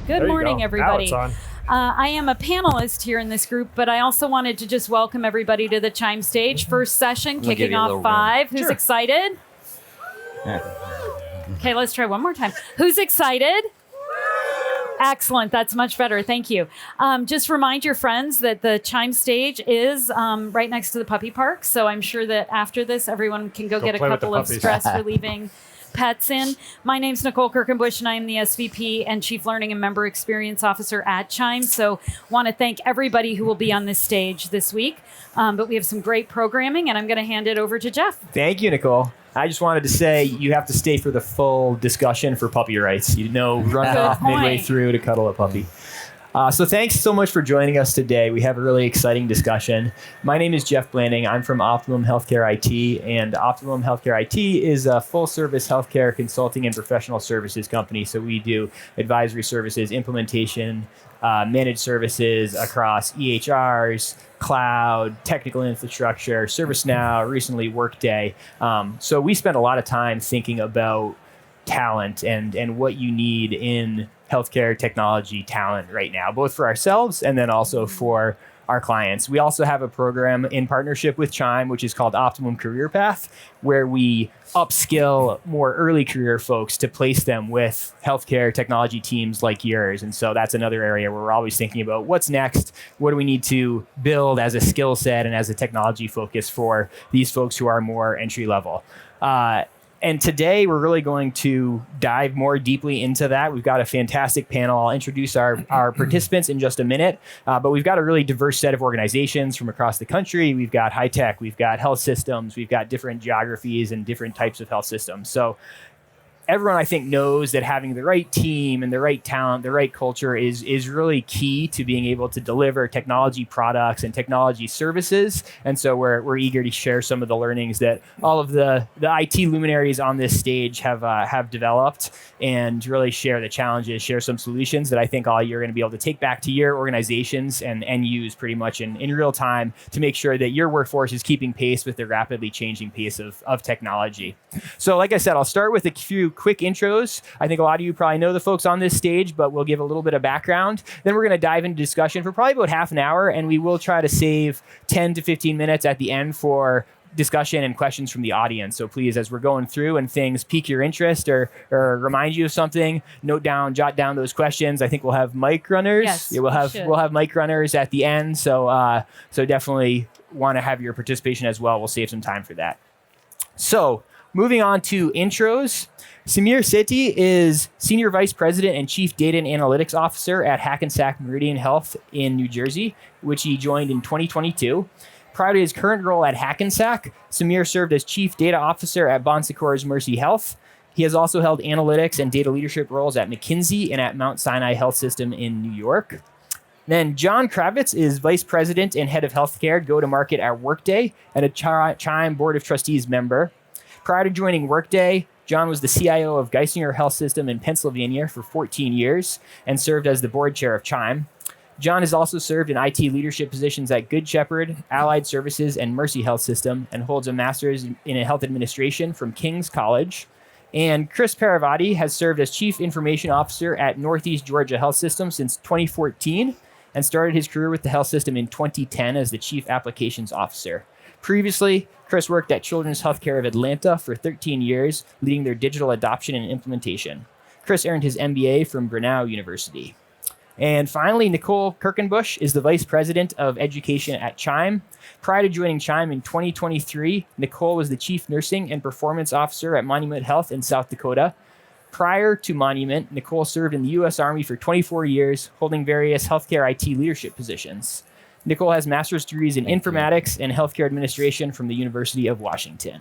Good morning, everybody. Now it's on. I am a panelist here in this group, but I also wanted to just welcome everybody to the CHIME stage. First session, kicking off 5. Who's excited? Okay, let's try one more time. Who's excited? Excellent. That's much better. Thank you. Just remind your friends that the CHIME stage is right next to the puppy park. So I'm sure that after this, everyone can go get a couple of stress-relieving pets in. My name's Nicole Kerkenbush, and I am the SVP and Chief Learning and Member Experience Officer at CHIME. So want to thank everybody who will be on this stage this week. But we have some great programming, and I'm going to hand it over to Geoff. Thank you, Nicole. I just wanted to say you have to stay for the full discussion for puppy rights. Run off midway through to cuddle a puppy. So thanks so much for joining us today. We have a really exciting discussion. My name is Geoff Blanding. I'm from Optimum Healthcare IT, and Optimum Healthcare IT is a full-service healthcare consulting and professional services company. So we do advisory services, implementation, managed services across EHRs, cloud, technical infrastructure, ServiceNow, recently Workday. So we spend a lot of time thinking about talent and what you need in healthcare technology talent right now, both for ourselves and then also for our clients. We also have a program in partnership with CHIME, which is called Optimum CareerPath, where we upskill more early career folks to place them with healthcare technology teams like yours. And so that's another area where we're always thinking about what's next, what do we need to build as a skill set and as a technology focus for these folks who are more entry level. And today we're really going to dive more deeply into that. We've got a fantastic panel. I'll introduce our participants in just a minute, but we've got a really diverse set of organizations from across the country. We've got high tech, we've got health systems, we've got different geographies and different types of health systems. So everyone, I think, knows that having the right team and the right talent, the right culture is really key to being able to deliver technology products and technology services. And so we're eager to share some of the learnings that all of the IT luminaries on this stage have developed, and really share the challenges, share some solutions that I think all you're going to be able to take back to your organizations and use pretty much in real time to make sure that your workforce is keeping pace with the rapidly changing pace of technology. So like I said, I'll start with a few quick intros. I think a lot of you probably know the folks on this stage, but we'll give a little bit of background. Then we're going to dive into discussion for probably about half an hour, and we will try to save 10 to 15 minutes at the end for discussion and questions from the audience. So please, as we're going through and things pique your interest or remind you of something, jot down those questions. I think we'll have mic runners. Yes, we'll have mic runners at the end. So definitely want to have your participation as well. We'll save some time for that. So moving on to intros. Sethi is Senior Vice President and Chief Data and Analytics Officer at Hackensack Meridian Health in New Jersey, which he joined in 2022. Prior to his current role at Hackensack, Samir served as Chief Data Officer at Bon Secours Mercy Health. He has also held analytics and data leadership roles at McKinsey and at Mount Sinai Health System in New York. Then John Kravitz is Vice President and Head of Healthcare Go-to-Market at Workday and a CHIME Board of Trustees member. Prior to joining Workday, John was the CIO of Geisinger Health System in Pennsylvania for 14 years and served as the board chair of CHIME. John has also served in IT leadership positions at Good Shepherd, Allied Services, and Mercy Health System, and holds a master's in health administration from King's College. And Chris Paravate has served as Chief Information Officer at Northeast Georgia Health System since 2014 and started his career with the health system in 2010 as the Chief Applications Officer. Previously, Chris worked at Children's Healthcare of Atlanta for 13 years, leading their digital adoption and implementation. Chris earned his MBA from Brunel University. And finally, Nicole Kerkenbush is the Vice President of Education at CHIME. Prior to joining CHIME in 2023, Nicole was the Chief Nursing and Performance Officer at Monument Health in South Dakota. Prior to Monument, Nicole served in the U.S. Army for 24 years, holding various healthcare IT leadership positions. Nicole has master's degrees in informatics and healthcare administration from the University of Washington.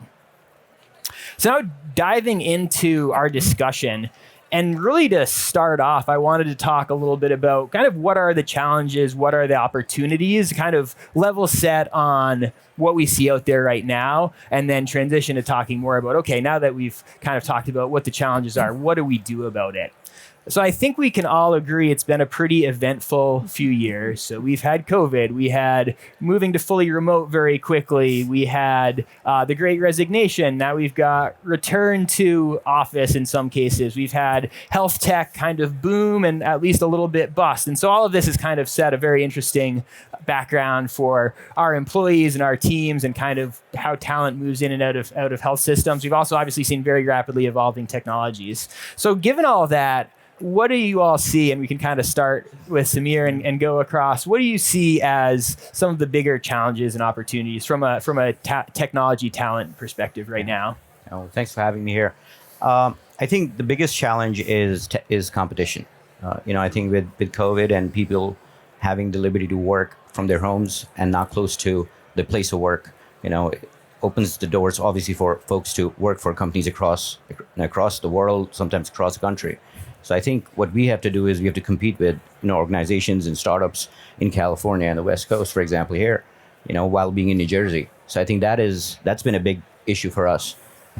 So now diving into our discussion, and really to start off, I wanted to talk a little bit about kind of what are the challenges, what are the opportunities, kind of level set on what we see out there right now, and then transition to talking more about, okay, now that we've kind of talked about what the challenges are, what do we do about it? So I think we can all agree it's been a pretty eventful few years. So we've had COVID, we had moving to fully remote very quickly, we had the Great Resignation, now we've got return to office in some cases, we've had health tech kind of boom and at least a little bit bust. And so all of this has kind of set a very interesting background for our employees and our teams and kind of how talent moves in and out of health systems. We've also obviously seen very rapidly evolving technologies. So given all that, what do you all see? And we can kind of start with Samir and go across. What do you see as some of the bigger challenges and opportunities from a technology talent perspective right now? Oh, thanks for having me here. I think the biggest challenge is competition. I think with COVID and people having the liberty to work from their homes and not close to the place of work, it opens the doors obviously for folks to work for companies across the world, sometimes across the country. So I think what we have to do is we have to compete with organizations and startups in California and the West Coast, for example, here, while being in New Jersey. So I think that's been a big issue for us.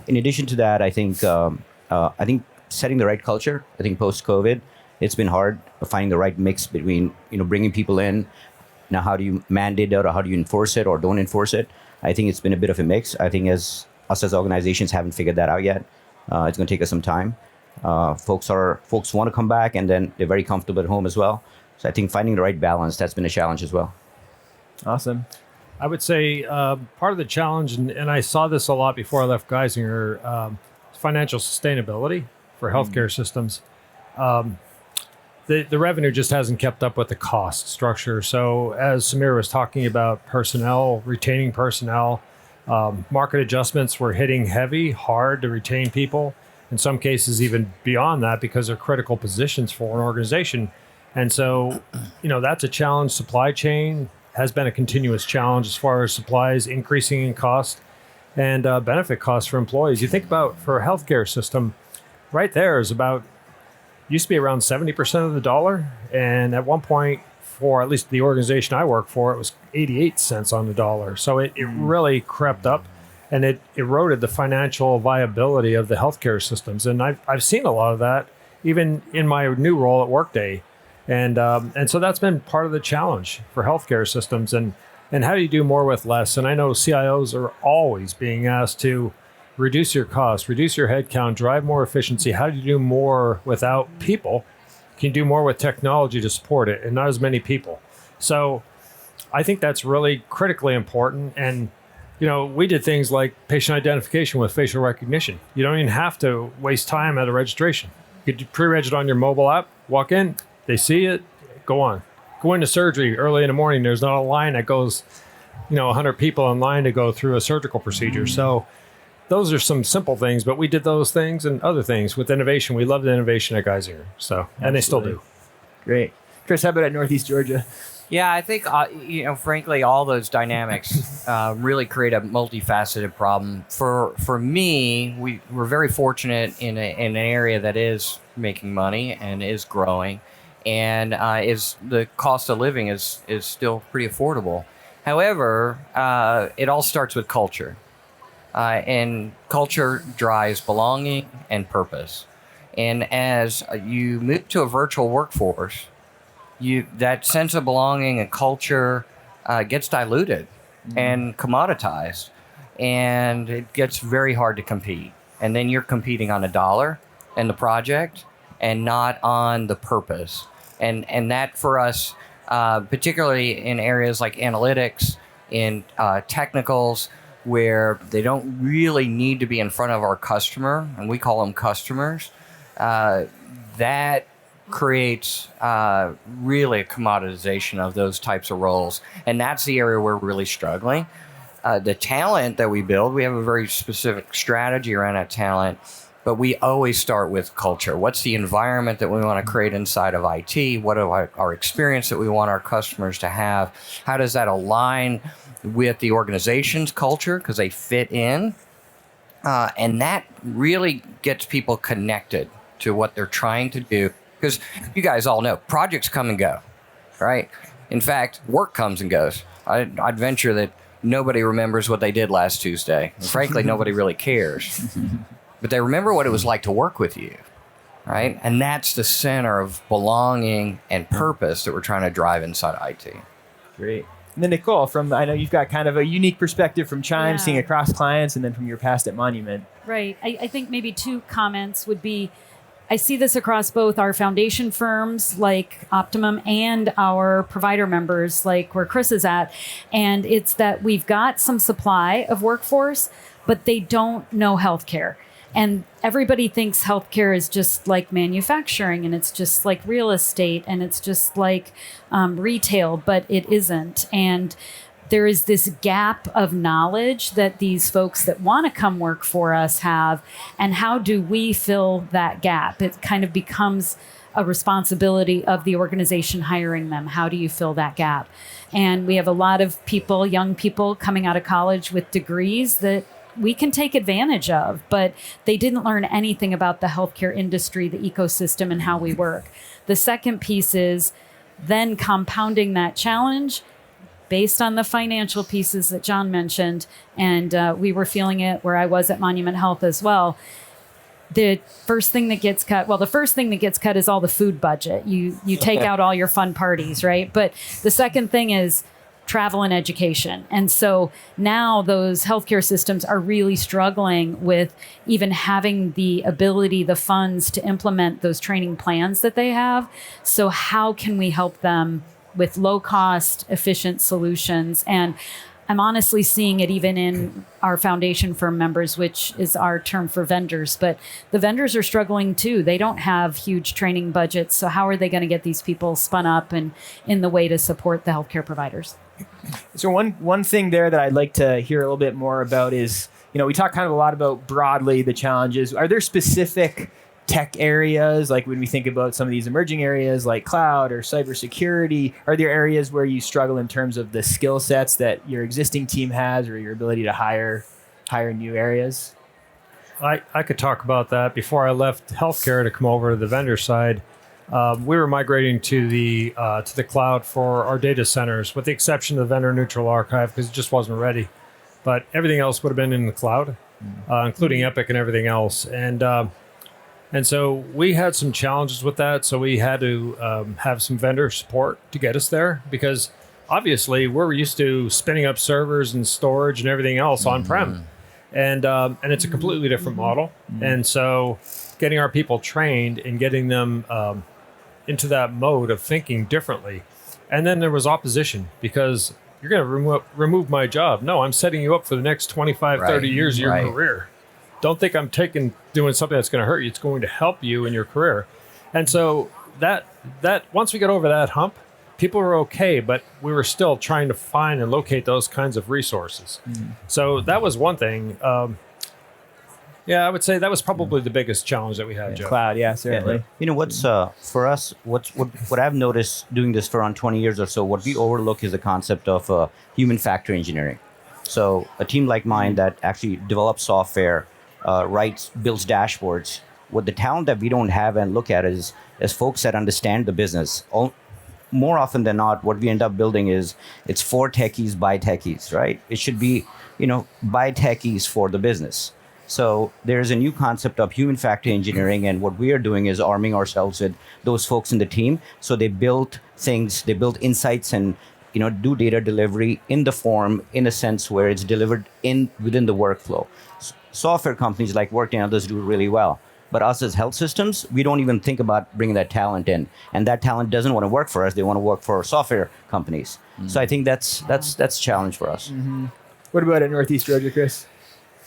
In addition to that, I think setting the right culture. I think post-COVID, it's been hard finding the right mix between bringing people in. Now, how do you mandate it, or how do you enforce it, or don't enforce it? I think it's been a bit of a mix. I think us as organizations haven't figured that out yet. It's going to take us some time. Folks want to come back, and then they're very comfortable at home as well. So I think finding the right balance, that's been a challenge as well. Awesome. I would say part of the challenge, and I saw this a lot before I left Geisinger, financial sustainability for healthcare systems. The revenue just hasn't kept up with the cost structure. So as Samir was talking about personnel, retaining personnel, market adjustments were hitting hard to retain people. In some cases, even beyond that, because they're critical positions for an organization. And so, that's a challenge. Supply chain has been a continuous challenge as far as supplies increasing in cost and benefit costs for employees. You think about for a healthcare system, right there is used to be around 70% of the dollar. And at one point, for at least the organization I work for, it was 88 cents on the dollar. So it really crept up. And it eroded the financial viability of the healthcare systems. And I've seen a lot of that even in my new role at Workday. And so that's been part of the challenge for healthcare systems. And how do you do more with less? And I know CIOs are always being asked to reduce your costs, reduce your headcount, drive more efficiency. How do you do more without people? Can you do more with technology to support it and not as many people? So I think that's really critically important. And we did things like patient identification with facial recognition. You don't even have to waste time at a registration. You could pre-reg it on your mobile app, walk in, they see it, go on. Go into surgery early in the morning. There's not a line that goes, 100 people in line to go through a surgical procedure. So those are some simple things, but we did those things and other things with innovation. We loved innovation at Geisinger. So, Absolutely. And they still do. Great. Chris, how about at Northeast Georgia? Yeah, I think, frankly, all those dynamics really create a multifaceted problem. For me, we're very fortunate in an area that is making money and is growing, and is the cost of living is still pretty affordable. However, it all starts with culture, and culture drives belonging and purpose. And as you move to a virtual workforce, that sense of belonging and culture gets diluted and commoditized, and it gets very hard to compete. And then you're competing on a dollar and the project and not on the purpose. And that for us, particularly in areas like analytics, in technicals, where they don't really need to be in front of our customer, and we call them customers, that creates really a commoditization of those types of roles. And that's the area where we're really struggling. The talent that we build, we have a very specific strategy around that talent, but we always start with culture. What's the environment that we want to create inside of IT? What are our experience that we want our customers to have? How does that align with the organization's culture? Because they fit in. And that really gets people connected to what they're trying to do. Because you guys all know, projects come and go, right? In fact, work comes and goes. I'd venture that nobody remembers what they did last Tuesday. And frankly, nobody really cares. But they remember what it was like to work with you. right? And that's the center of belonging and purpose that we're trying to drive inside IT. Great. And then Nicole, I know you've got kind of a unique perspective from CHIME, Yeah. seeing across clients, and then from your past at Monument. Right. I think maybe two comments would be, I see this across both our foundation firms like Optimum and our provider members like where Chris is at. And it's that we've got some supply of workforce, but they don't know healthcare. And everybody thinks healthcare is just like manufacturing and it's just like real estate and it's just like retail, but it isn't. And there is this gap of knowledge that these folks that want to come work for us have. And how do we fill that gap? It kind of becomes a responsibility of the organization hiring them. How do you fill that gap? And we have a lot of people, young people coming out of college with degrees that we can take advantage of, but they didn't learn anything about the healthcare industry, the ecosystem, and how we work. The second piece is then compounding that challenge based on the financial pieces that John mentioned, and we were feeling it where I was at Monument Health as well. The first thing that gets cut is all the food budget. You take out all your fun parties, right? But the second thing is travel and education. And so now those healthcare systems are really struggling with even having the ability, the funds to implement those training plans that they have. So how can we help them with low cost, efficient solutions? And I'm honestly seeing it even in our foundation firm members, which is our term for vendors, but the vendors are struggling too. They don't have huge training budgets. So how are they going to get these people spun up and in the way to support the healthcare providers? So one thing there that I'd like to hear a little bit more about is, we talk kind of a lot about broadly the challenges. Are there specific tech areas, like when we think about some of these emerging areas like cloud or cybersecurity, are there areas where you struggle in terms of the skill sets that your existing team has or your ability to hire new areas? I could talk about that. Before I left healthcare to come over to the vendor side, we were migrating to the cloud for our data centers, with the exception of the vendor neutral archive because it just wasn't ready. But everything else would have been in the cloud, including Epic and everything else. And so we had some challenges with that. So we had to have some vendor support to get us there, because obviously we're used to spinning up servers and storage and everything else on-prem. And it's a completely different model. And so getting our people trained and getting them into that mode of thinking differently. And then there was opposition, because you're going to remove my job. No, I'm setting you up for the next 25, 30 years of your career. Don't think I'm doing something that's going to hurt you. It's going to help you in your career. And so that once we got over that hump, people were okay, but we were still trying to find and locate those kinds of resources. So that was one thing. I would say that was probably the biggest challenge that we had, Geoff. Cloud, yeah, certainly. What's for us, what I've noticed doing this for around 20 years or so, what we overlook is the concept of human factor engineering. So a team like mine that actually develops software, builds dashboards. What the talent that we don't have and look at is folks that understand the business. More often than not, what we end up building it's for techies by techies, right? It should be, by techies for the business. So there's a new concept of human factor engineering, and what we are doing is arming ourselves with those folks in the team. So they build things, they build insights, and do data delivery in the form, in a sense where it's delivered within the workflow. Software companies like Workday and others do really well. But us as health systems, we don't even think about bringing that talent in. And that talent doesn't want to work for us. They want to work for software companies. So I think that's a challenge for us. What about at Northeast Georgia, Chris?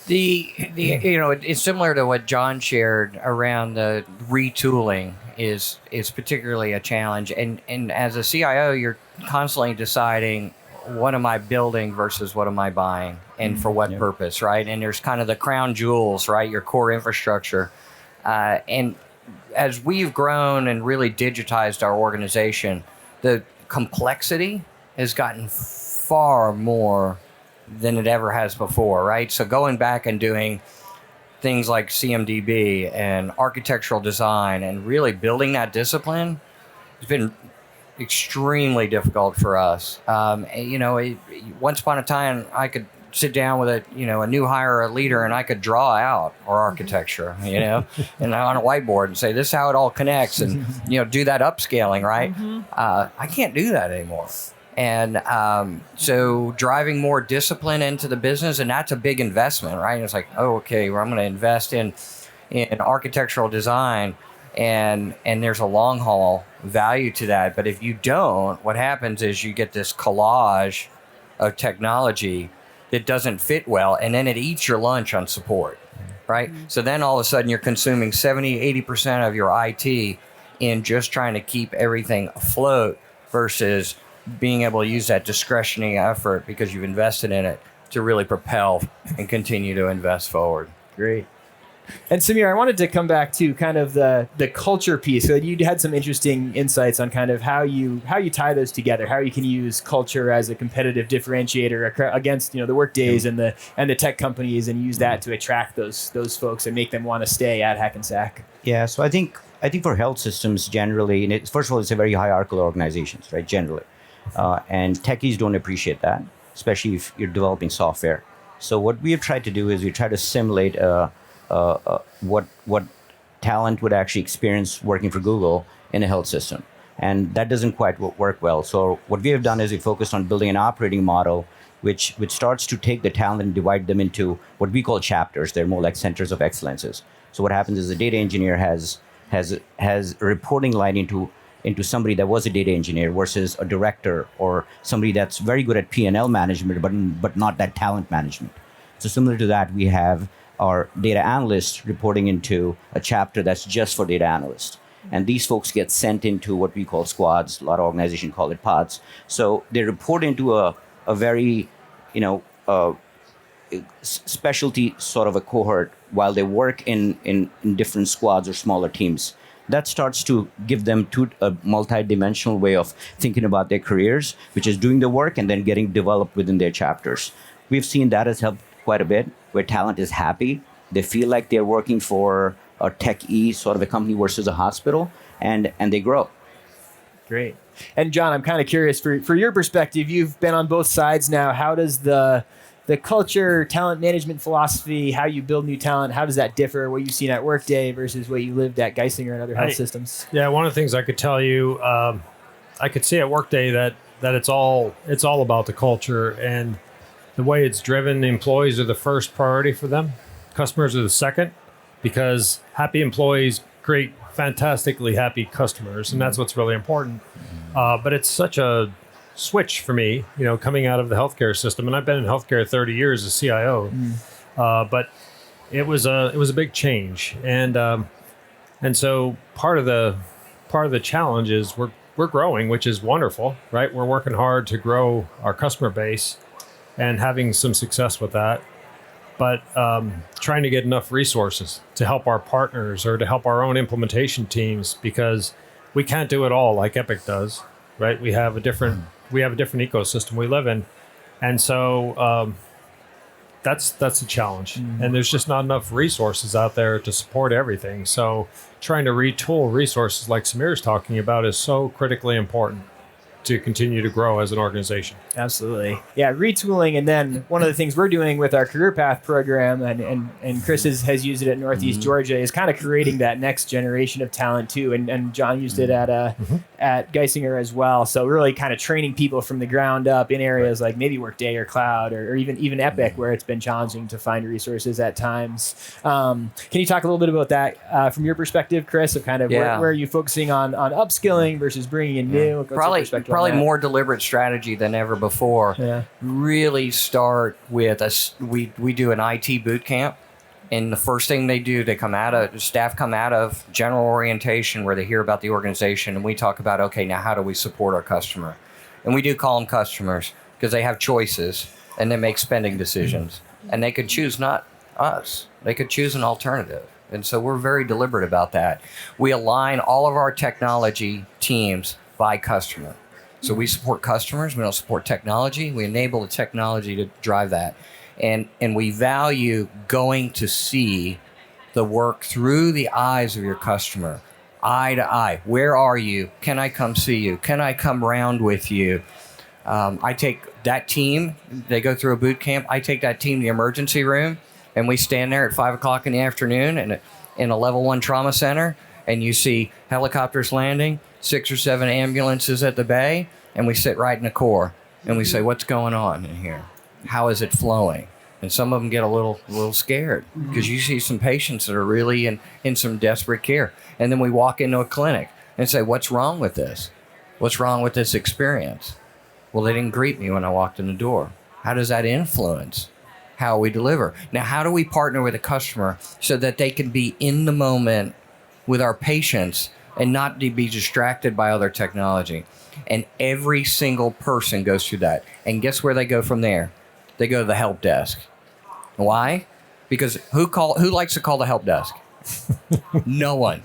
It's similar to what John shared around the retooling is particularly a challenge. And as a CIO, you're constantly deciding, what am I building versus what am I buying, and for what purpose, right? And there's kind of the crown jewels, right? Your core infrastructure. And as we've grown and really digitized our organization, the complexity has gotten far more than it ever has before, right? So going back and doing things like CMDB and architectural design and really building that discipline has been extremely difficult for us. Once upon a time, I could sit down with a new hire, a leader, and I could draw out our architecture, and on a whiteboard and say, this is how it all connects, and, do that upscaling, right? I can't do that anymore. And so driving more discipline into the business, and that's a big investment, right? And it's like, oh, okay, well, I'm going to invest in architectural design, and there's a long haul value to that. But if you don't, what happens is you get this collage of technology that doesn't fit well, and then it eats your lunch on support, right? So then all of a sudden you're consuming 70-80% of your IT in just trying to keep everything afloat versus being able to use that discretionary effort because you've invested in it to really propel and continue to invest forward. Great. And Samir, I wanted to come back to kind of the culture piece. So you had some interesting insights on kind of how you tie those together, how you can use culture as a competitive differentiator against the Workdays and the tech companies, and use that to attract those folks and make them want to stay at Hackensack. Yeah, so I think for health systems generally, and first of all, it's a very hierarchical organizations, right? Generally, and techies don't appreciate that, especially if you're developing software. So what we have tried to do is we try to simulate what talent would actually experience working for Google in a health system, and that doesn't quite work well. So what we have done is we focused on building an operating model which starts to take the talent and divide them into what we call chapters. They're more like centers of excellences. So what happens is the data engineer has a reporting line into somebody that was a data engineer versus a director or somebody that's very good at P&L management but not that talent management. So similar to that, we have our data analysts reporting into a chapter that's just for data analysts. And these folks get sent into what we call squads. A lot of organizations call it pods. So they report into a very, specialty sort of a cohort while they work in different squads or smaller teams. That starts to give them a multi-dimensional way of thinking about their careers, which is doing the work and then getting developed within their chapters. We've seen that has helped quite a bit, where talent is happy. They feel like they're working for a tech-y sort of a company versus a hospital, and they grow. Great. And John, I'm kind of curious, for your perspective, you've been on both sides now. How does the culture, talent management philosophy, how you build new talent, how does that differ, what you've seen at Workday versus what you lived at Geisinger and other health systems? Yeah, one of the things I could tell you, I could see at Workday that it's all about the culture and the way it's driven. The employees are the first priority for them. Customers are the second, because happy employees create fantastically happy customers, and that's what's really important. But it's such a switch for me, coming out of the healthcare system, and I've been in healthcare 30 years as CIO. But it was a big change, and so part of the challenge is we're growing, which is wonderful, right? We're working hard to grow our customer base and having some success with that, but trying to get enough resources to help our partners or to help our own implementation teams, because we can't do it all like Epic does, right? We have a different ecosystem we live in, and so that's a challenge. And there's just not enough resources out there to support everything. So trying to retool resources like Samir's talking about is so critically important to continue to grow as an organization. Absolutely. Yeah, retooling. And then one of the things we're doing with our CareerPath program, and Chris has used it at Northeast Georgia, is kind of creating that next generation of talent too. And John used it at Geisinger as well. So really kind of training people from the ground up in areas like maybe Workday or Cloud or even Epic, where it's been challenging to find resources at times. Can you talk a little bit about that from your perspective, Chris, of kind of where are you focusing on upskilling versus bringing in new? Probably more deliberate strategy than ever before. Really start with we do an IT boot camp, and the first thing they do, staff come out of general orientation where they hear about the organization, and we talk about, okay, now how do we support our customer? And we do call them customers because they have choices and they make spending decisions, and they could choose not us. They could choose an alternative. And so we're very deliberate about that. We align all of our technology teams by customer. So we support customers. We don't support technology. We enable the technology to drive that. And we value going to see the work through the eyes of your customer, eye to eye. Where are you? Can I come see you? Can I come round with you? I take that team, they go through a boot camp. I take that team to the emergency room, and we stand there at 5 o'clock in the afternoon in a level 1 trauma center, and you see helicopters landing, 6 or 7 ambulances at the bay, and we sit right in the core, and we say, what's going on in here? How is it flowing? And some of them get a little scared because you see some patients that are really in some desperate care. And then we walk into a clinic and say, what's wrong with this? What's wrong with this experience? Well, they didn't greet me when I walked in the door. How does that influence how we deliver? Now, how do we partner with a customer so that they can be in the moment with our patients and not be distracted by other technology? And every single person goes through that. And guess where they go from there? They go to the help desk. Why? Because who likes to call the help desk? No one.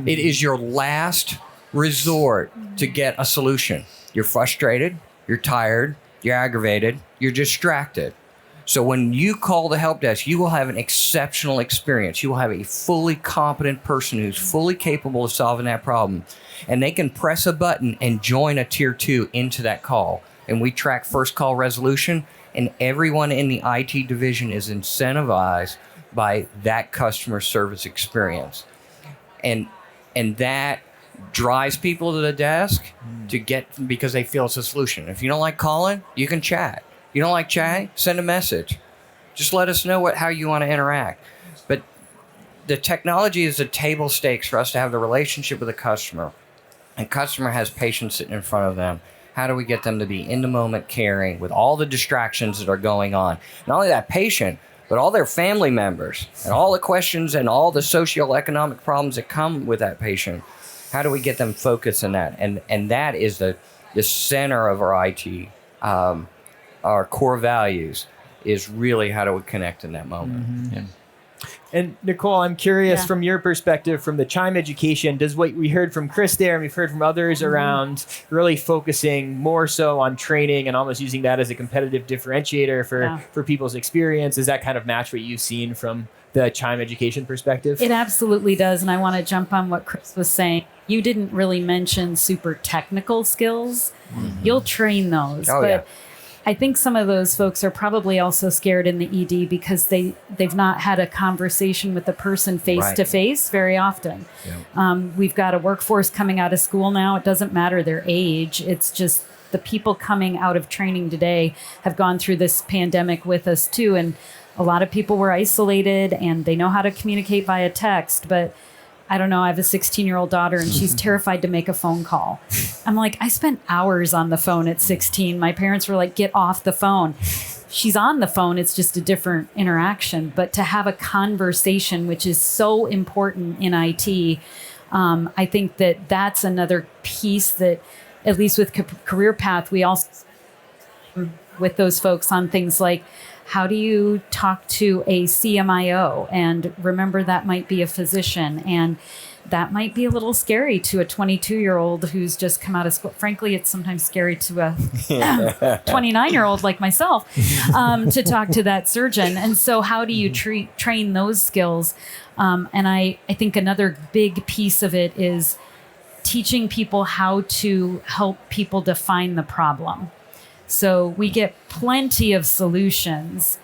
It is your last resort to get a solution. You're frustrated, you're tired, you're aggravated, you're distracted. So when you call the help desk, you will have an exceptional experience. You will have a fully competent person who's fully capable of solving that problem. And they can press a button and join a tier 2 into that call. And we track first call resolution, and everyone in the IT division is incentivized by that customer service experience. And that drives people to the desk because they feel it's a solution. If you don't like calling, you can chat. You don't like chatting, send a message. Just let us know how you want to interact. But the technology is the table stakes for us to have the relationship with the customer. And customer has patients sitting in front of them. How do we get them to be in the moment caring with all the distractions that are going on? Not only that patient, but all their family members and all the questions and all the socioeconomic problems that come with that patient. How do we get them focused on that? And that is the center of our IT. Our core values is really how do we connect in that moment. Mm-hmm. Yeah. And Nicole, I'm curious from your perspective, from the CHIME education, does what we heard from Chris there and we've heard from others around really focusing more so on training and almost using that as a competitive differentiator for people's experience, does that kind of match what you've seen from the CHIME education perspective? It absolutely does. And I want to jump on what Chris was saying. You didn't really mention super technical skills. Mm-hmm. You'll train those. But I think some of those folks are probably also scared in the ED because they've not had a conversation with the person face to face very often. Yeah. We've got a workforce coming out of school now. It doesn't matter their age. It's just the people coming out of training today have gone through this pandemic with us too. And a lot of people were isolated and they know how to communicate via text, but I don't know, I have a 16-year-old daughter and she's terrified to make a phone call. I'm like, I spent hours on the phone at 16. My parents were like, get off the phone. She's on the phone. It's just a different interaction. But to have a conversation, which is so important in IT, I think that's another piece that, at least with CareerPath, we also with those folks on things like, how do you talk to a CMIO? And remember, that might be a physician. And that might be a little scary to a 22-year-old who's just come out of school. Frankly, it's sometimes scary to a 29-year-old like myself to talk to that surgeon. And so how do you train those skills? And I think another big piece of it is teaching people how to help people define the problem. So we get plenty of solutions.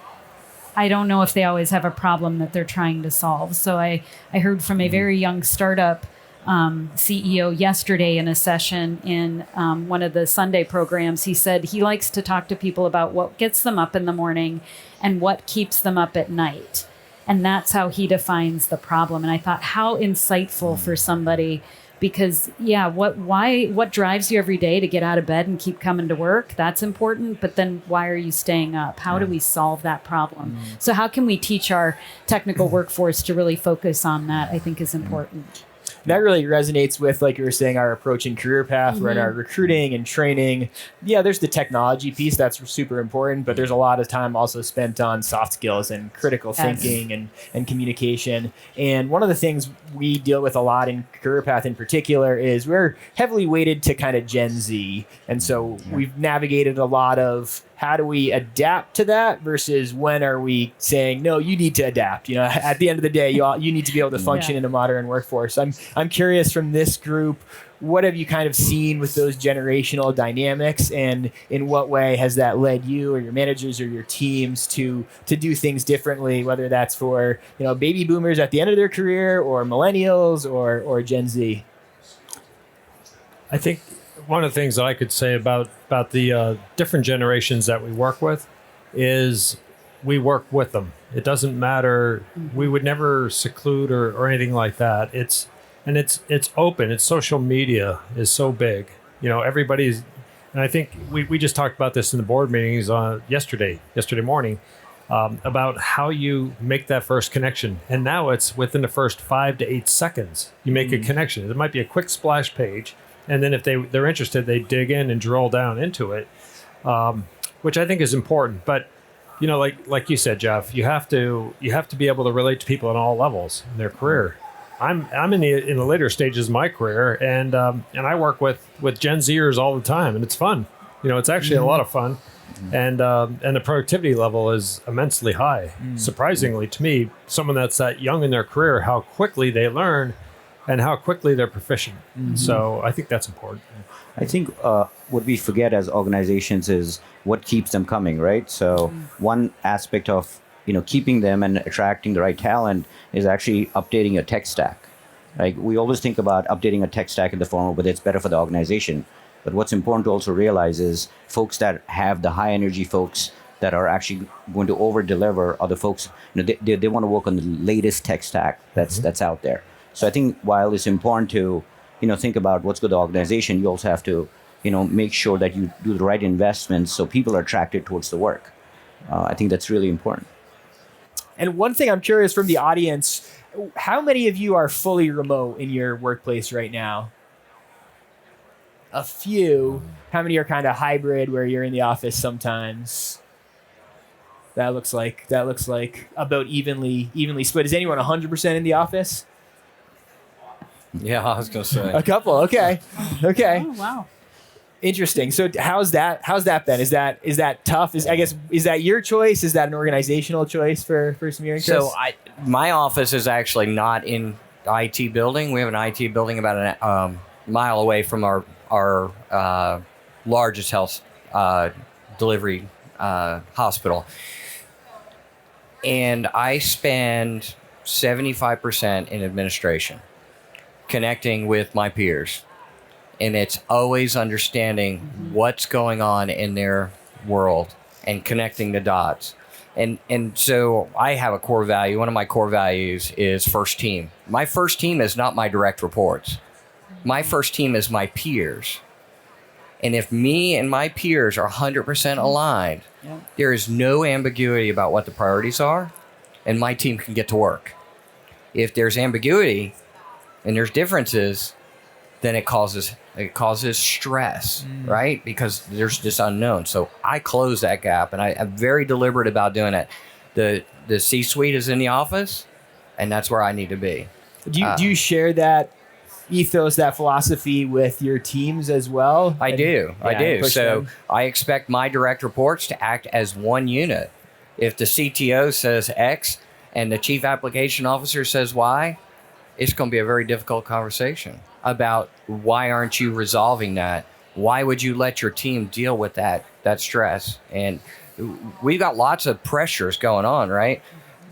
I don't know if they always have a problem that they're trying to solve. So I heard from a very young startup CEO yesterday in a session in one of the Sunday programs. He said he likes to talk to people about what gets them up in the morning and what keeps them up at night. And that's how he defines the problem. And I thought, how insightful for somebody. Because, what drives you every day to get out of bed and keep coming to work? That's important. But then why are you staying up? How do we solve that problem? So how can we teach our technical workforce to really focus on that, I think is important. That really resonates with, like you were saying, our approach in CareerPath, where in our recruiting and training, there's the technology piece that's super important, but there's a lot of time also spent on soft skills and critical thinking and communication. And one of the things we deal with a lot in CareerPath in particular is we're heavily weighted to kind of Gen Z. And so we've navigated a lot of how do we adapt to that versus when are we saying, no, you need to adapt. At the end of the day, you need to be able to function in a modern workforce. I'm curious from this group, what have you kind of seen with those generational dynamics, and in what way has that led you or your managers or your teams to do things differently, whether that's for, baby boomers at the end of their career or millennials or Gen Z? I think one of the things that I could say about the different generations that we work with is we work with them. It doesn't matter. We would never seclude or anything like that. It's open. It's social media is so big. Everybody's, and I think we just talked about this in the board meetings yesterday morning, about how you make that first connection. And now it's within the first 5 to 8 seconds, you make a connection. It might be a quick splash page. And then if they're interested, they dig in and drill down into it, which I think is important. But like you said, Geoff, you have to be able to relate to people at all levels in their career. I'm in the later stages of my career, and I work with Gen Zers all the time, and it's fun. It's actually a lot of fun, and the productivity level is immensely high. Surprisingly to me, someone that's that young in their career, how quickly they learn and how quickly they're proficient. So I think that's important. I think what we forget as organizations is what keeps them coming, right? So one aspect of keeping them and attracting the right talent is actually updating your tech stack. Like, we always think about updating a tech stack in the form of whether it's better for the organization. But what's important to also realize is folks that have the high energy folks that are actually going to over deliver are the folks, they want to work on the latest tech stack that's out there. So I think while it's important to think about what's good for the organization, you also have to make sure that you do the right investments so people are attracted towards the work. I think that's really important. And one thing I'm curious from the audience, how many of you are fully remote in your workplace right now? A few. How many are kind of hybrid where you're in the office sometimes? That looks like about evenly split. Is anyone 100% in the office? Yeah, I was gonna say a couple. Okay. Oh, wow. Interesting. So how's that been? Is that tough? Is that your choice? Is that an organizational choice for Samir and Chris? So my office is actually not in the IT building. We have an IT building about a mile away from our largest health delivery hospital, and I spend 75% in administration, connecting with my peers. And it's always understanding what's going on in their world and connecting the dots. And so I have a core value. One of my core values is first team. My first team is not my direct reports. My first team is my peers. And if me and my peers are 100% aligned, there is no ambiguity about what the priorities are, and my team can get to work. If there's ambiguity and there's differences, then it causes stress, right? Because there's this unknown. So I close that gap, and I'm very deliberate about doing it. The C-suite is in the office, and that's where I need to be. Do you share that ethos, that philosophy with your teams as well? I do. So I expect my direct reports to act as one unit. If the CTO says X and the chief application officer says Y, it's going to be a very difficult conversation about why aren't you resolving that? Why would you let your team deal with that stress? And we've got lots of pressures going on, right?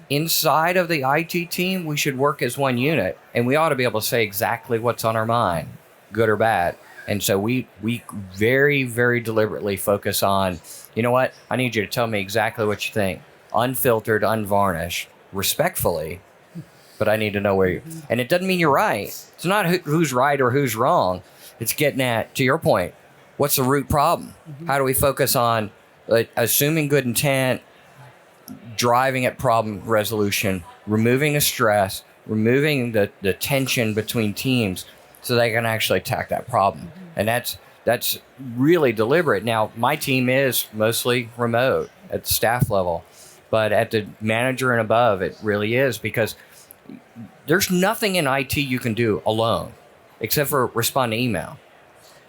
Inside of the IT team, we should work as one unit, and we ought to be able to say exactly what's on our mind, good or bad. And so we very, very deliberately focus on, you know what? I need you to tell me exactly what you think, unfiltered, unvarnished, respectfully, but I need to know where you. And it doesn't mean you're right. It's not who's right or who's wrong. It's getting at, to your point, what's the root problem? How do we focus on assuming good intent, driving at problem resolution, removing the stress, removing the tension between teams so they can actually attack that problem. And that's really deliberate. Now, my team is mostly remote at the staff level, but at the manager and above, it really is, because there's nothing in IT you can do alone except for respond to email,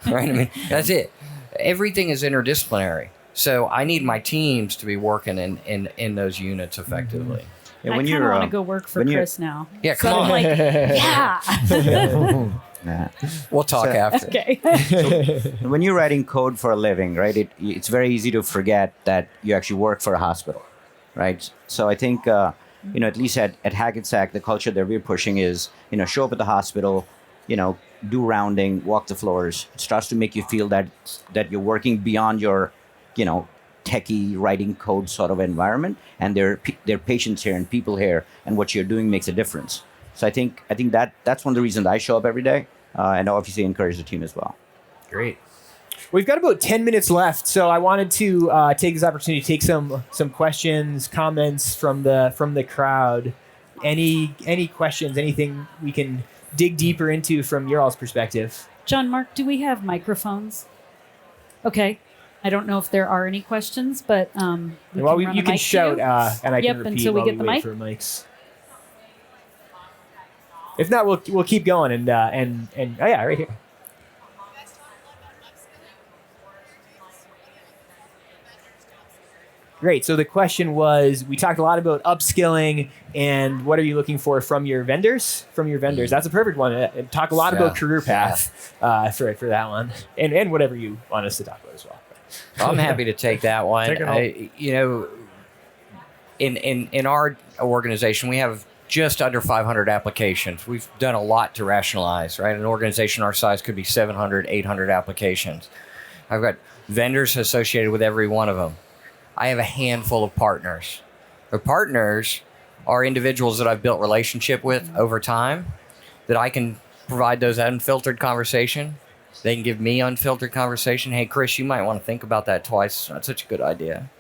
right? I mean, that's it. Everything is interdisciplinary. So I need my teams to be working in those units effectively. I kind of want to go work for Chris now. Yeah, come on. I'm like, yeah. Nah. We'll talk So- after. Okay. When you're writing code for a living, right, it's very easy to forget that you actually work for a hospital, right? So I think, at least at Hackensack, the culture that we're pushing is, show up at the hospital, do rounding, walk the floors. It starts to make you feel that you're working beyond your, techie writing code sort of environment, and there are patients here and people here, and what you're doing makes a difference. So I think that's one of the reasons I show up every day, and obviously encourage the team as well. Great. We've got about 10 minutes left, so I wanted to take this opportunity to take some questions, comments from the crowd. Any questions? Anything we can dig deeper into from your all's perspective? John, Mark, do we have microphones? Okay. I don't know if there are any questions, but you You can shout, and I Yep, can repeat until we while get the wait mic. for mics. If not, we'll keep going and oh yeah, right here. Great. So the question was, we talked a lot about upskilling and what are you looking for from your vendors? That's a perfect one. Talk a lot about CareerPath for that one, and whatever you want us to talk about as well. I'm happy to take that one. Take it all. In our organization, we have just under 500 applications. We've done a lot to rationalize, right? An organization our size could be 700, 800 applications. I've got vendors associated with every one of them. I have a handful of partners. The partners are individuals that I've built relationship with over time, that I can provide those unfiltered conversation. They can give me unfiltered conversation. Hey, Chris, you might want to think about that twice. That's such a good idea,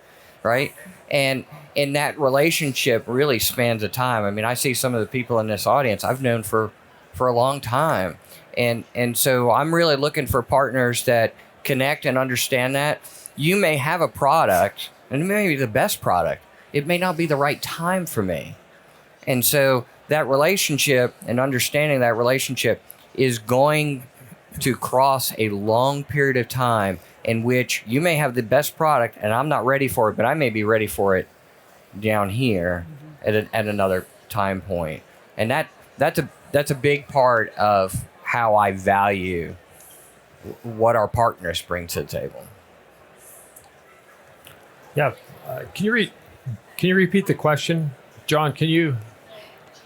right? And that relationship really spans a time. I mean, I see some of the people in this audience I've known for a long time. And so I'm really looking for partners that connect and understand that. You may have a product, and it may be the best product. It may not be the right time for me. And so that relationship and understanding that relationship is going to cross a long period of time in which you may have the best product and I'm not ready for it, but I may be ready for it down here at another time point. And that's a big part of how I value what our partners bring to the table. Yeah. Can you repeat the question, John? Can you?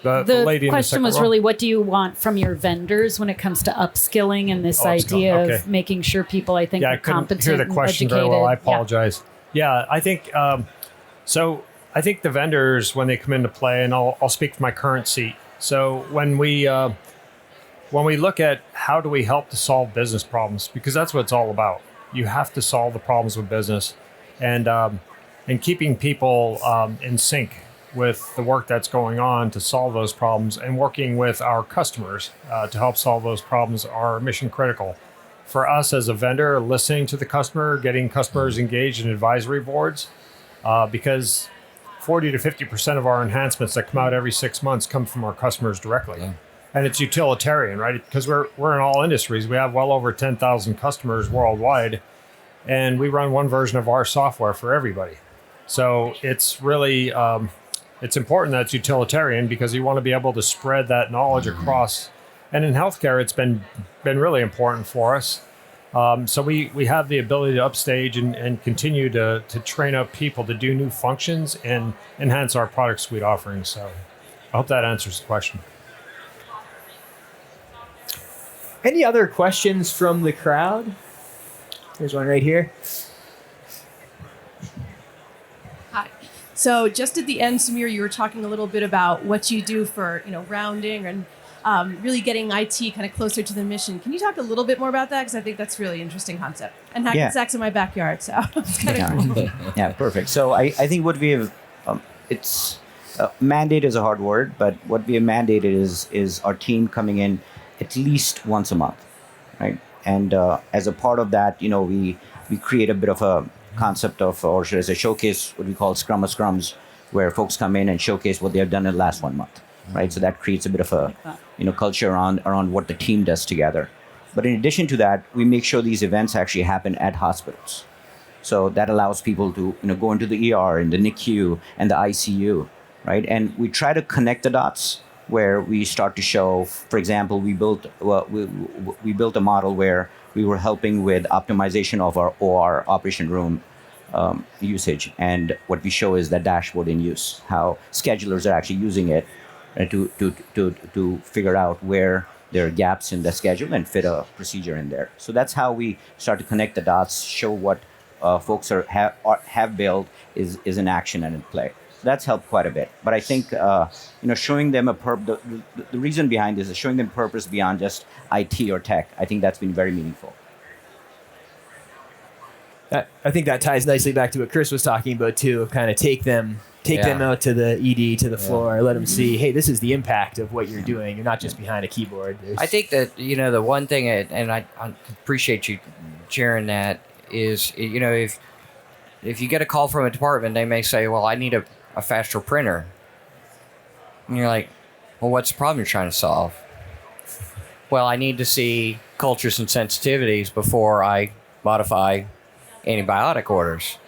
The lady in the question second was row? really, what do you want from your vendors when it comes to upskilling and this idea okay. of making sure people, I think, Yeah, are I couldn't competent hear the and question educated. very well. I Yeah. apologize. Yeah, I think so. I think the vendors, when they come into play, and I'll speak from my current seat. So when we look at how do we help to solve business problems, because that's what it's all about. You have to solve the problems with business, and keeping people in sync with the work that's going on to solve those problems, and working with our customers to help solve those problems are mission critical. For us as a vendor, listening to the customer, getting customers engaged in advisory boards, because 40 to 50% of our enhancements that come out every 6 months come from our customers directly. Yeah. And it's utilitarian, right? Because we're in all industries. We have well over 10,000 customers worldwide, and we run one version of our software for everybody. So it's really, it's important that it's utilitarian, because you want to be able to spread that knowledge across. And in healthcare, it's been really important for us. So we have the ability to upstage and continue to train up people to do new functions and enhance our product suite offerings. So I hope that answers the question. Any other questions from the crowd? There's one right here. Hi. So just at the end, Samir, you were talking a little bit about what you do for, rounding and really getting IT kind of closer to the mission. Can you talk a little bit more about that? Because I think that's a really interesting concept. And Hackensack's in my backyard, so it's kind of cool. Yeah, perfect. So I think what we have, mandate is a hard word, but what we have mandated is our team coming in at least once a month, right? And as a part of that, we create a bit of a concept of, or should I say, showcase what we call Scrum of Scrums, where folks come in and showcase what they have done in the last 1 month, right? So that creates a bit of a culture around what the team does together. But in addition to that, we make sure these events actually happen at hospitals. So that allows people to go into the ER and the NICU and the ICU, right? And we try to connect the dots where we start to show, for example, we built a model where we were helping with optimization of our OR, operation room, usage. And what we show is the dashboard in use, how schedulers are actually using it to figure out where there are gaps in the schedule and fit a procedure in there. So that's how we start to connect the dots, show what folks have built is in action and in play. That's helped quite a bit. But I think showing them the reason behind this is showing them purpose beyond just IT or tech. I think that's been very meaningful. I think that ties nicely back to what Chris was talking about too, of kind of take them out to the ED, to the floor, let them see, hey, this is the impact of what you're doing. You're not just behind a keyboard. I think that, the one thing, and I appreciate you sharing that, is, if you get a call from a department, they may say, well, I need a faster printer. And you're like, well, what's the problem you're trying to solve? Well, I need to see cultures and sensitivities before I modify antibiotic orders.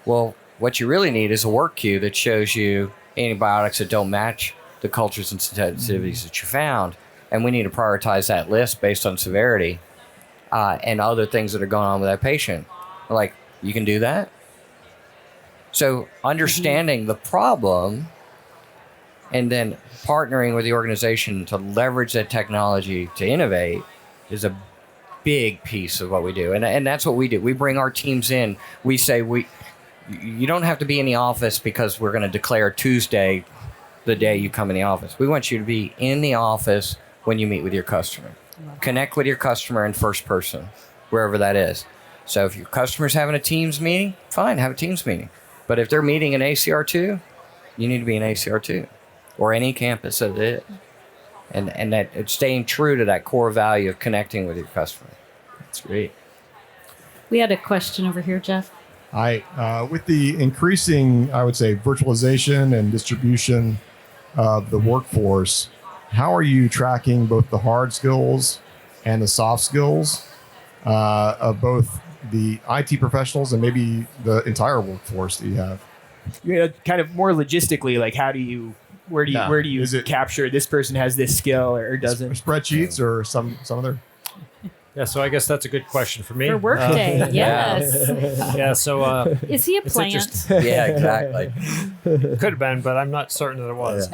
Well, what you really need is a work queue that shows you antibiotics that don't match the cultures and sensitivities that you found. And we need to prioritize that list based on severity and other things that are going on with that patient. We're like, you can do that? So understanding the problem and then partnering with the organization to leverage that technology to innovate is a big piece of what we do. And that's what we do. We bring our teams in. We say, you don't have to be in the office because we're going to declare Tuesday the day you come in the office. We want you to be in the office when you meet with your customer. Connect with your customer in first person, wherever that is. So if your customer's having a Teams meeting, fine, have a Teams meeting. But if they're meeting in ACR2, you need to be in ACR2 or any campus that it is. And that it's staying true to that core value of connecting with your customer. That's great. We had a question over here, Geoff. With the increasing, I would say, virtualization and distribution of the workforce, how are you tracking both the hard skills and the soft skills of both the IT professionals and maybe the entire workforce that you have? Kind of more logistically, like where do you capture this person has this skill or doesn't? Spreadsheets or some other? Yeah, so I guess that's a good question for me. For Workday, yes. Yeah, so... is he a plant? Yeah, exactly. Could have been, but I'm not certain that it was.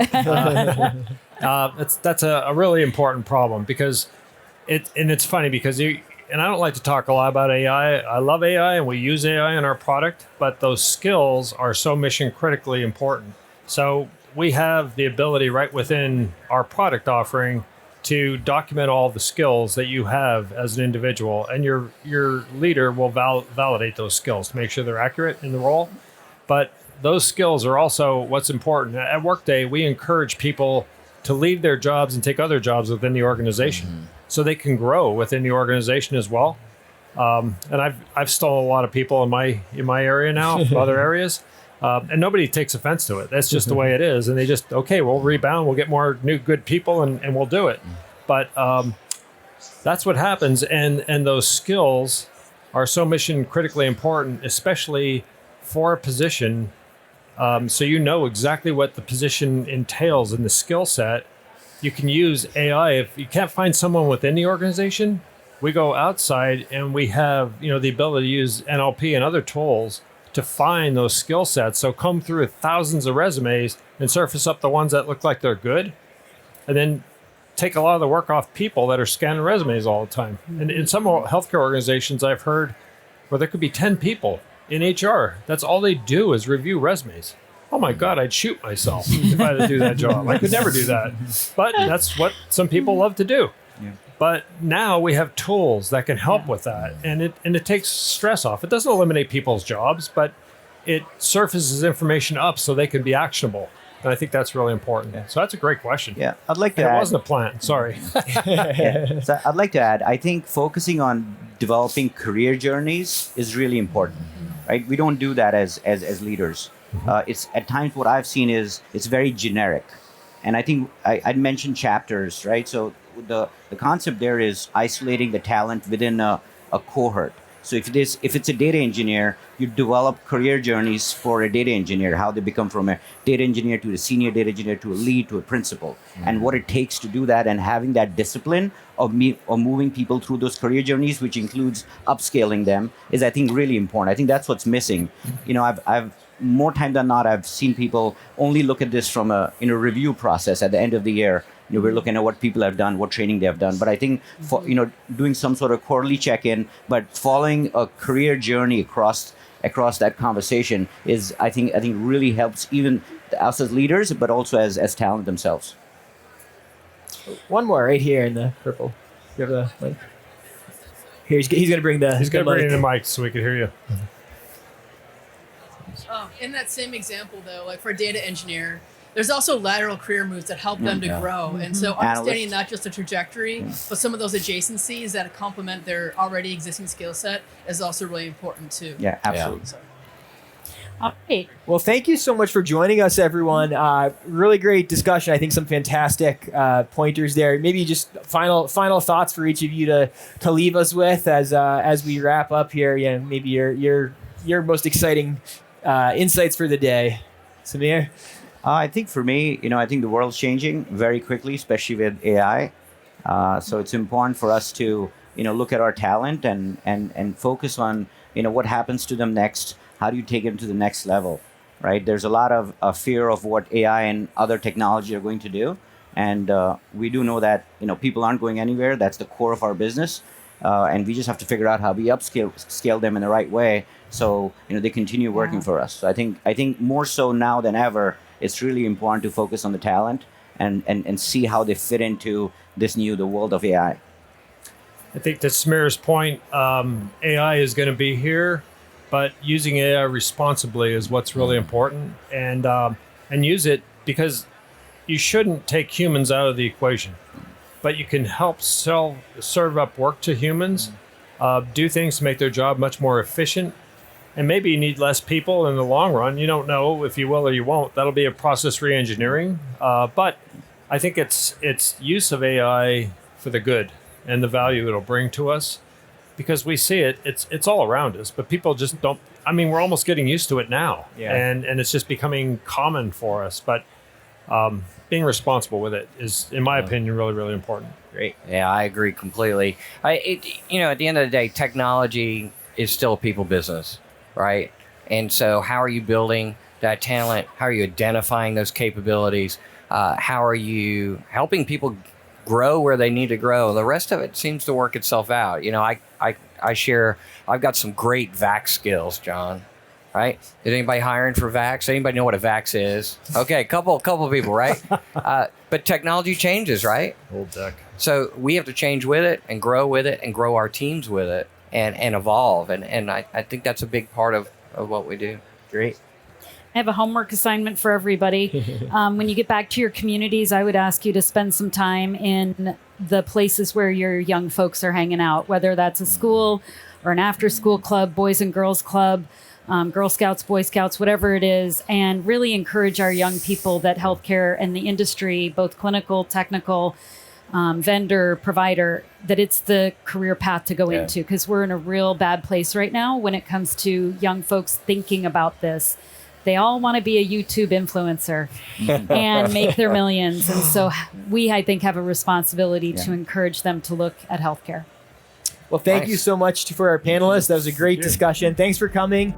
That's a really important problem because it's funny because and I don't like to talk a lot about AI. I love AI and we use AI in our product, but those skills are so mission critically important. So we have the ability right within our product offering to document all the skills that you have as an individual, and your leader will validate those skills to make sure they're accurate in the role. But those skills are also what's important. At Workday, we encourage people to leave their jobs and take other jobs within the organization so they can grow within the organization as well. And I've stolen a lot of people in my area now, from other areas. And nobody takes offense to it. That's just the way it is. And they just, we'll rebound, we'll get more new good people and we'll do it. But that's what happens. And those skills are so mission critically important, especially for a position. So you know exactly what the position entails in the skill set. You can use AI. If you can't find someone within the organization, we go outside and we have the ability to use NLP and other tools to find those skill sets. So come through thousands of resumes and surface up the ones that look like they're good, and then take a lot of the work off people that are scanning resumes all the time. And in some healthcare organizations, I've heard where there could be 10 people in HR. That's all they do is review resumes. Oh my God, I'd shoot myself if I had to do that job. I could never do that. But that's what some people love to do. Yeah. But now we have tools that can help with that, and it takes stress off. It doesn't eliminate people's jobs, but it surfaces information up so they can be actionable. And I think that's really important. Yeah. So that's a great question. Yeah, I'd like to add. It wasn't a plant, sorry. So I'd like to add, I think focusing on developing career journeys is really important, right? We don't do that as leaders. It's at times what I've seen is it's very generic. And I think I'd mentioned chapters, right? So the concept there is isolating the talent within a cohort. So if it's a data engineer, you develop career journeys for a data engineer, how they become from a data engineer to a senior data engineer to a lead to a principal, and what it takes to do that, and having that discipline of moving people through those career journeys, which includes upscaling them, is I think really important. I think that's what's missing. I've more time than not, I've seen people only look at this from a review process at the end of the year. We're looking at what people have done, what training they have done. But I think for doing some sort of quarterly check-in, but following a career journey across that conversation is I think really helps even us as leaders, but also as talent themselves. One more right here in the purple. You have the mic? Here, he's going to bring the. He's going to bring in the mic so we can hear you. In that same example, though, like for a data engineer, there's also lateral career moves that help them to grow. And so understanding not just the trajectory, but some of those adjacencies that complement their already existing skill set is also really important too. Yeah, absolutely. Yeah. So. All right. Well, thank you so much for joining us, everyone. Really great discussion. I think some fantastic pointers there. Maybe just final thoughts for each of you to leave us with as we wrap up here. Yeah, maybe your most exciting insights for the day, Samir. I think for me, I think the world's changing very quickly, especially with AI. So it's important for us to, look at our talent and focus on, what happens to them next. How do you take them to the next level, right? There's a lot of fear of what AI and other technology are going to do. And we do know that, people aren't going anywhere. That's the core of our business. And we just have to figure out how we scale them in the right way. So, they continue working for us. So I think more so now than ever, it's really important to focus on the talent and see how they fit into the world of AI. I think to Samir's point, AI is going to be here, but using AI responsibly is what's really important, and use it because you shouldn't take humans out of the equation, but you can help serve up work to humans, do things to make their job much more efficient. And maybe you need less people in the long run. You don't know if you will or you won't. That'll be a process re-engineering. But I think it's use of AI for the good and the value it'll bring to us, because we see it. It's all around us, but people just don't. I mean, we're almost getting used to it now, and it's just becoming common for us. But being responsible with it is, in my opinion, really, really important. Great. Yeah, I agree completely. At the end of the day, technology is still a people business. Right? And so how are you building that talent? How are you identifying those capabilities? How are you helping people grow where they need to grow? The rest of it seems to work itself out. I've got some great VAX skills, John. Right? Is anybody hiring for VAX? Anybody know what a VAX is? Okay, couple people, right? But technology changes, right? Old deck. So we have to change with it and grow our teams with it. And evolve. And I think that's a big part of what we do. Great. I have a homework assignment for everybody. When you get back to your communities, I would ask you to spend some time in the places where your young folks are hanging out, whether that's a school or an after-school club, Boys and Girls Club, Girl Scouts, Boy Scouts, whatever it is, and really encourage our young people that healthcare and the industry, both clinical, technical, vendor, provider, that it's the career path to go into, because we're in a real bad place right now when it comes to young folks thinking about this. They all want to be a YouTube influencer and make their millions. And so I think, have a responsibility to encourage them to look at healthcare. Well, thank you so much for our panelists. That was a great discussion. Thanks for coming.